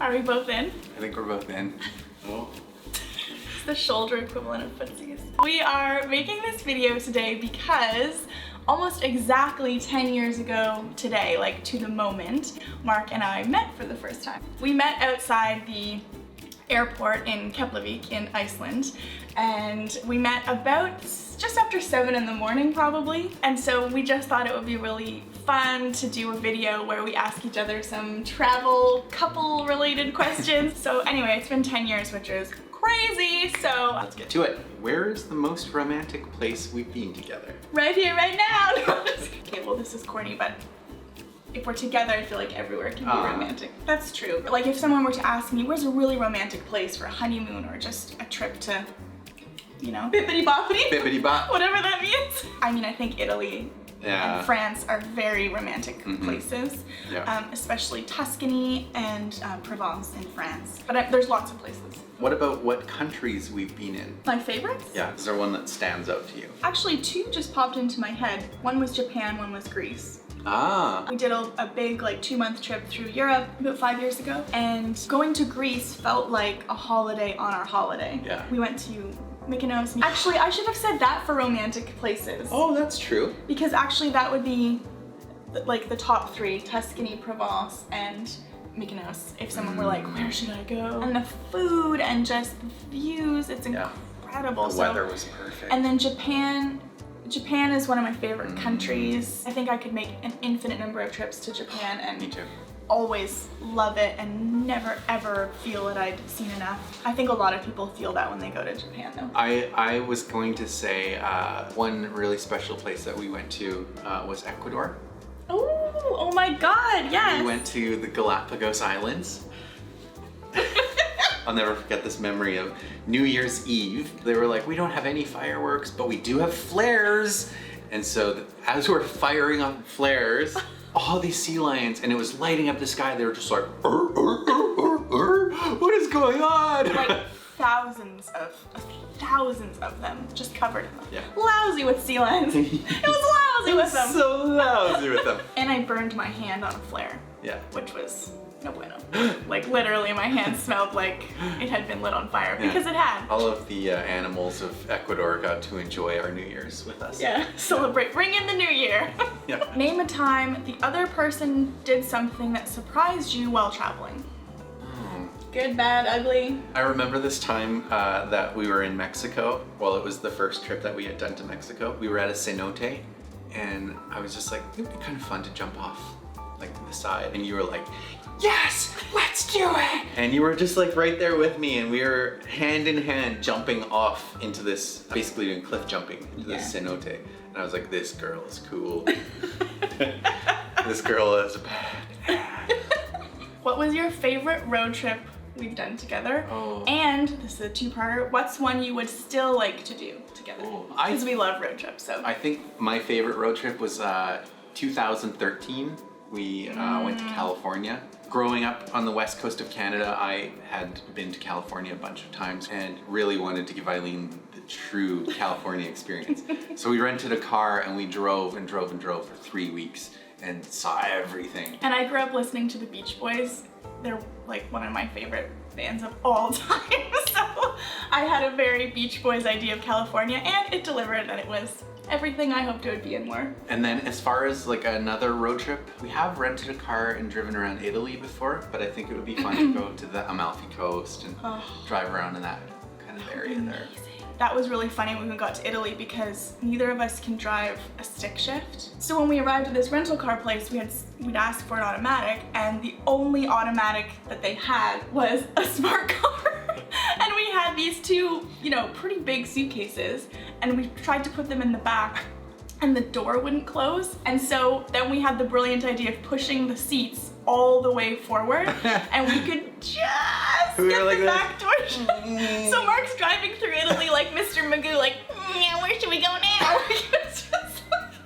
Are we both in? I think we're both in. Oh. It's the shoulder equivalent of footsies. We are making this video today because almost exactly 10 years ago today, like to the moment, Marc and I met for the first time. We met outside the airport in Keflavík in Iceland, and we met about just after 7 in the morning probably. And so we just thought it would be really fun to do a video where we ask each other some travel couple related questions. So anyway, it's been 10 years, which is crazy, so let's get to it. Where is the most romantic place we've been together? Right here, right now. Okay, well this is corny, but if we're together, I feel like everywhere can be romantic. That's true. Like if someone were to ask me, where's a really romantic place for a honeymoon or just a trip to, you know, bippity boppity? Bippity bop. Whatever that means. I mean, I think Italy and France are very romantic places, especially Tuscany and Provence in France. But there's lots of places. What about what countries we've been in? My favorites? Yeah, is there one that stands out to you? Actually, 2 just popped into my head. One was Japan, one was Greece. Ah. We did a big like 2-month trip through Europe about 5 years ago, and going to Greece felt like a holiday on our holiday. Yeah. We went to Mykonos. Actually, I should have said that for romantic places. Oh, that's true. Because actually that would be like the top 3, Tuscany, Provence, and Mykonos. If someone were like, where should I go? And the food and just the views, it's incredible. The weather was perfect. And then Japan is one of my favorite countries. I think I could make an infinite number of trips to Japan and Me too. Always love it and never ever feel that I'd seen enough. I think a lot of people feel that when they go to Japan though. I was going to say one really special place that we went to was Ecuador. Oh my God, yes. We went to the Galapagos Islands. I'll never forget this memory of New Year's Eve. They were like, we don't have any fireworks, but we do have flares. And so as we're firing off flares, all these sea lions, and it was lighting up the sky, they were just like, what is going on? Like thousands of them just covered in them. Yeah. Lousy with sea lions. It was lousy with them. So lousy with them. And I burned my hand on a flare. Yeah. Which was no bueno. Like literally my hand smelled like it had been lit on fire because it had. All of the animals of Ecuador got to enjoy our New Year's with us. Yeah, celebrate, bring in the new year. Yeah. Name a time the other person did something that surprised you while traveling. Good, bad, ugly. I remember this time that we were in Mexico. Well, it was the first trip that we had done to Mexico. We were at a cenote, and I was just like, it would be kind of fun to jump off like to the side. And you were like, yes, let's do it. And you were just like right there with me, and we were hand in hand jumping off into this, basically doing cliff jumping into this cenote. And I was like, this girl is cool. This girl is bad. What was your favorite road trip we've done together? Oh. And this is a 2-parter. What's one you would still like to do together? Because we love road trips. So I think my favorite road trip was 2013. We went to California. Growing up on the west coast of Canada, I had been to California a bunch of times and really wanted to give Eileen the true California experience. So we rented a car and we drove and drove and drove for 3 weeks and saw everything. And I grew up listening to the Beach Boys. They're like one of my favorite bands of all time. So I had a very Beach Boys idea of California, and it delivered, and it was everything I hoped it would be and more. And then as far as like another road trip, we have rented a car and driven around Italy before, but I think it would be fun to go to the Amalfi Coast and drive around in that kind of area there. That was really funny when we got to Italy because neither of us can drive a stick shift. So when we arrived at this rental car place, we'd asked for an automatic, and the only automatic that they had was a smart car. And we had these 2, you know, pretty big suitcases, and we tried to put them in the back, and the door wouldn't close. And so then we had the brilliant idea of pushing the seats all the way forward, and we could just get the back door shut. So Marc's driving through Italy like Mr. Magoo, like, where should we go now?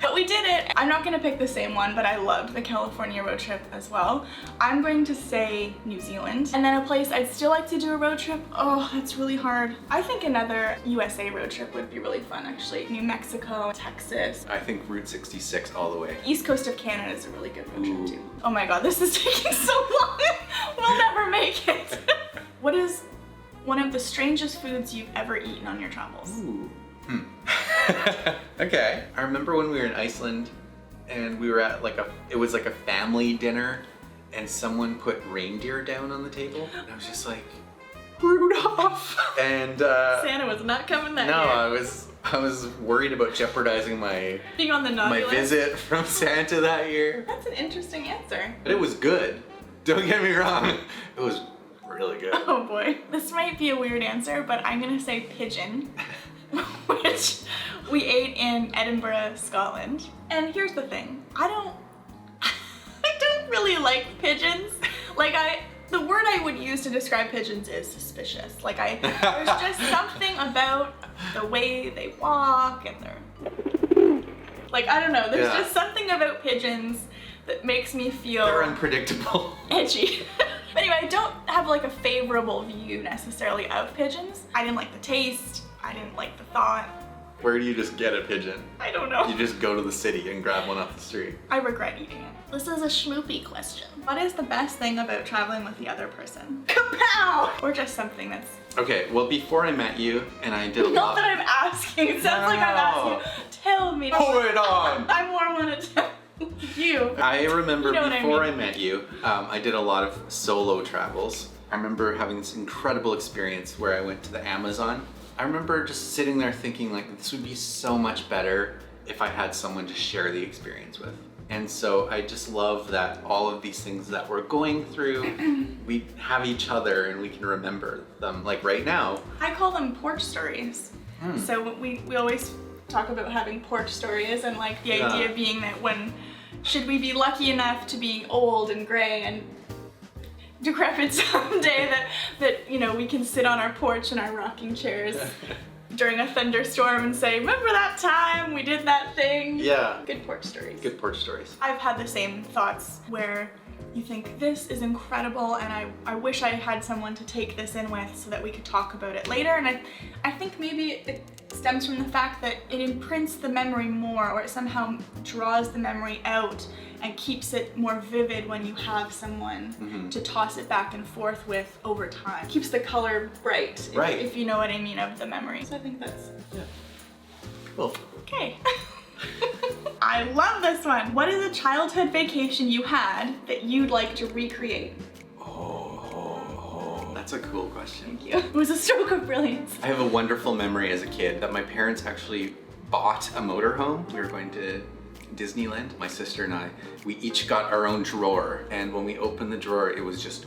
But But we did it. I'm not gonna pick the same one, but I loved the California road trip as well. I'm going to say New Zealand. And then a place I'd still like to do a road trip. Oh, that's really hard. I think another USA road trip would be really fun, actually. New Mexico, Texas. I think Route 66 all the way. East coast of Canada is a really good road trip too. Oh my God, this is taking so long. We'll never make it. What is one of the strangest foods you've ever eaten on your travels? Ooh. Okay. I remember when we were in Iceland and we were at it was like a family dinner and someone put reindeer down on the table. And I was just like, Rudolph! And Santa was not coming that year. I was worried about jeopardizing my Being on the naughty list. visit from Santa that year. That's an interesting answer. But it was good. Don't get me wrong. It was really good. Oh boy. This might be a weird answer, but I'm gonna say pigeon, which we ate in Edinburgh, Scotland. And here's the thing, I don't really like pigeons. The word I would use to describe pigeons is suspicious. There's just something about the way they walk and I don't know, there's just something about pigeons that makes me feel They're unpredictable. Edgy. Anyway, I don't have a favorable view necessarily of pigeons. I didn't like the taste. I didn't like the thought. Where do you just get a pigeon? I don't know. You just go to the city and grab one off the street. I regret eating it. This is a schmoopy question. What is the best thing about traveling with the other person? Kapow! Or just something that's... Okay, well before I met you and I did a lot... Not that I'm asking. It sounds like I'm asking. Tell me. Hold it on! I more want to tell you. I remember before I mean. met you, I did a lot of solo travels. I remember having this incredible experience where I went to the Amazon. I remember just sitting there thinking this would be so much better if I had someone to share the experience with. And so I just love that all of these things that we're going through, we have each other and we can remember them. Like right now. I call them porch stories. So we always talk about having porch stories and the idea being that should we be lucky enough to be old and gray and decrepit someday that we can sit on our porch in our rocking chairs during a thunderstorm and say, remember that time we did that thing? Yeah. Good porch stories. Good porch stories. I've had the same thoughts where you think this is incredible and I wish I had someone to take this in with so that we could talk about it later. And I think maybe it stems from the fact that it imprints the memory more, or it somehow draws the memory out and keeps it more vivid when you have someone to toss it back and forth with over time. Keeps the color bright, if you know what I mean, of the memory. So I think that's... Yeah. Cool. Okay. I love this one. What is a childhood vacation you had that you'd like to recreate? Oh, that's a cool question. Thank you. It was a stroke of brilliance. I have a wonderful memory as a kid that my parents actually bought a motorhome. We were going to Disneyland, my sister and I. We each got our own drawer, and when we opened the drawer, it was just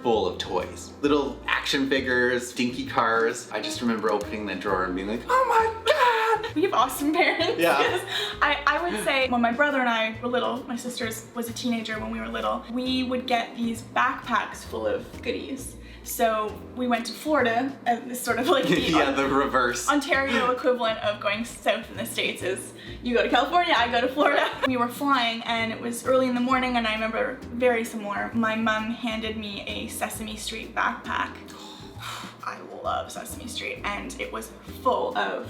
full of toys. Little action figures, dinky cars. I just remember opening that drawer and being like, oh my God! We have awesome parents. Yeah. I would say when my brother and I were little, my sister was a teenager when we were little, we would get these backpacks full of goodies. So we went to Florida, and sort of the reverse. Ontario equivalent of going south in the States is you go to California, I go to Florida. We were flying and it was early in the morning, and I remember very similar. My mom handed me a Sesame Street backpack. I love Sesame Street, and it was full of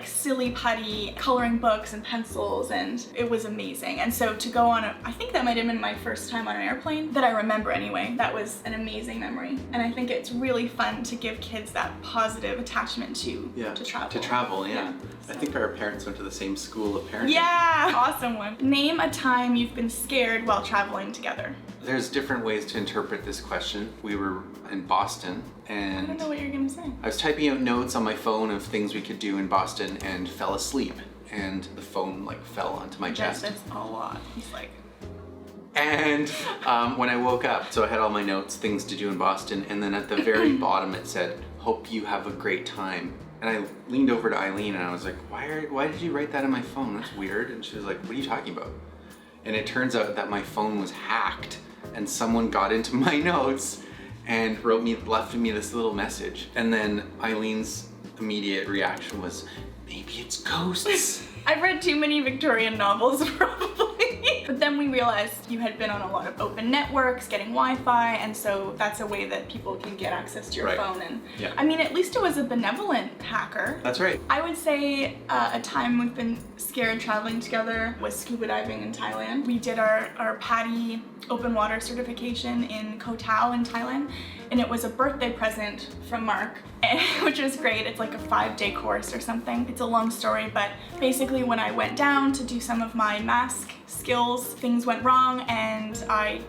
silly putty coloring books and pencils, and it was amazing. And so to go on I think that might have been my first time on an airplane that I remember anyway. That was an amazing memory, and I think it's really fun to give kids that positive attachment to travel. To travel, yeah. So. I think our parents went to the same school of parenting. Yeah, awesome one. Name a time you've been scared while traveling together. There's different ways to interpret this question. We were in Boston, and I don't know what you're gonna say. I was typing out notes on my phone of things we could do in Boston and fell asleep, and the phone fell onto my chest. That's a lot. He's And when I woke up, so I had all my notes, things to do in Boston, and then at the very bottom it said, hope you have a great time. And I leaned over to Eileen and I was like, why did you write that on my phone? That's weird. And she was like, what are you talking about? And it turns out that my phone was hacked and someone got into my notes and left me this little message. And then Eileen's immediate reaction was, maybe it's ghosts. I've read too many Victorian novels, probably. But then we realized you had been on a lot of open networks, getting Wi-Fi, and so that's a way that people can get access to your phone. And yeah. I mean, at least it was a benevolent hacker. That's right. I would say a time we've been scared traveling together was scuba diving in Thailand. We did our PADI open water certification in Koh Tao in Thailand, and it was a birthday present from Marc, which was great. It's like a 5-day course or something. It's a long story, but basically when I went down to do some of my mask skills, things went wrong and I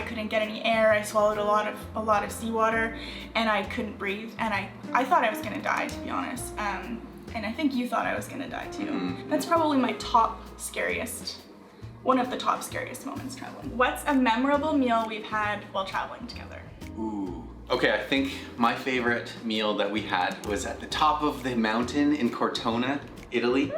couldn't get any air. I swallowed a lot of seawater and I couldn't breathe, and I thought I was gonna die, to be honest. And I think you thought I was gonna die too. Mm-hmm. That's probably my one of the top scariest moments traveling. What's a memorable meal we've had while traveling together? Ooh. Okay, I think my favorite meal that we had was at the top of the mountain in Cortona, Italy.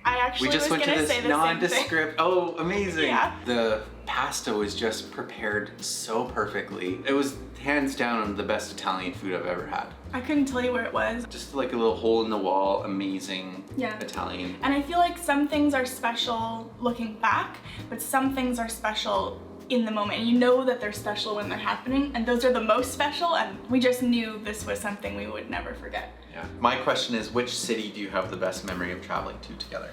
I actually We just went to gonna this say the same thing. nondescript. Oh, amazing! Yeah. The pasta was just prepared so perfectly. It was hands down the best Italian food I've ever had. I couldn't tell you where it was. Just like a little hole in the wall, amazing Italian. And I feel like some things are special looking back, but some things are special in the moment. You know that they're special when they're happening, and those are the most special, and we just knew this was something we would never forget. Yeah. My question is, which city do you have the best memory of traveling to together?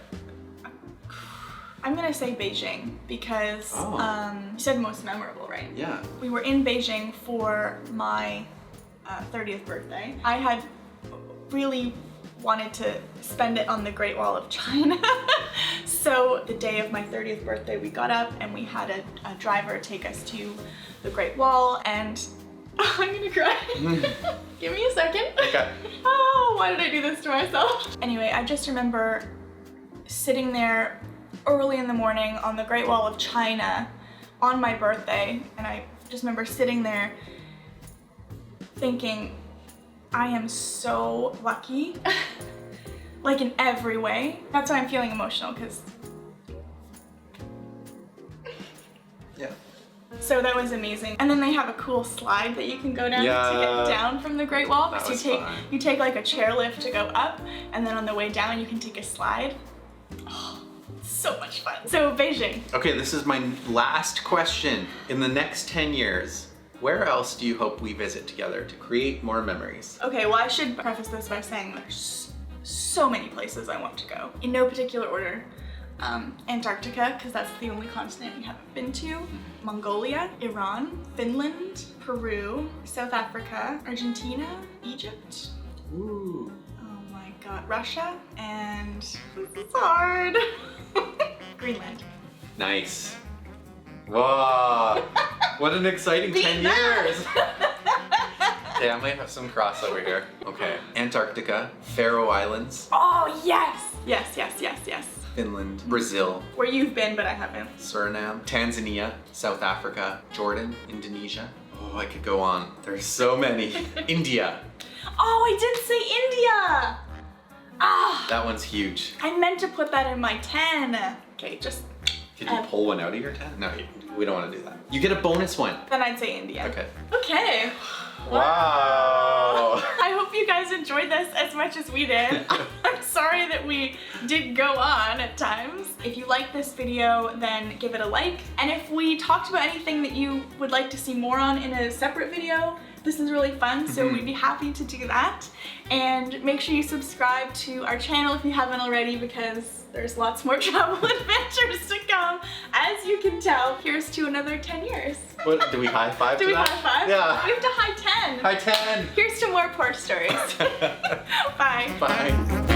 I'm gonna say Beijing because you said most memorable, right? Yeah. We were in Beijing for my 30th birthday. I had really wanted to spend it on the Great Wall of China. So the day of my 30th birthday, we got up and we had a driver take us to the Great Wall, and I'm gonna cry. Give me a second. Okay. Oh, why did I do this to myself? Anyway, I just remember sitting there early in the morning on the Great Wall of China on my birthday, and I just remember sitting there thinking, I am so lucky, like in every way. That's why I'm feeling emotional, because yeah. So that was amazing. And then they have a cool slide that you can go down to get down from the Great Wall. That was You take like a chairlift to go up, and then on the way down you can take a slide. Oh, so much fun. So Beijing. Okay, this is my last question. In the next 10 years, where else do you hope we visit together to create more memories? Okay, well I should preface this by saying there's so many places I want to go. In no particular order. Antarctica, because that's the only continent we haven't been to. Mongolia, Iran, Finland, Peru, South Africa, Argentina, Egypt. Ooh. Oh my god, Russia, and this is hard. Greenland. Nice. Wow. What an exciting 10 years. Okay, I might have some crossover here. Okay. Antarctica, Faroe Islands. Oh yes! Yes, yes, yes, yes. Finland, Brazil, Where you've been, but I haven't. Suriname, Tanzania, South Africa, Jordan, Indonesia. Oh, I could go on. There's so many. India. Oh, I did say India! Ah! That one's huge. I meant to put that in my 10. Okay, just... Could you pull one out of your 10? No, we don't want to do that. You get a bonus one. Then I'd say India. Okay. Okay. Wow. I hope you guys enjoyed this as much as we did. I'm sorry that we did go on at times. If you like this video, then give it a like. And if we talked about anything that you would like to see more on in a separate video, this is really fun, so we'd be happy to do that. And make sure you subscribe to our channel if you haven't already, because there's lots more travel adventures to come. As you can tell, here's to another 10 years. What, do we high five Do to we that? high five? Yeah. We have to high 10. High 10. Here's to more porch stories. Bye. Bye.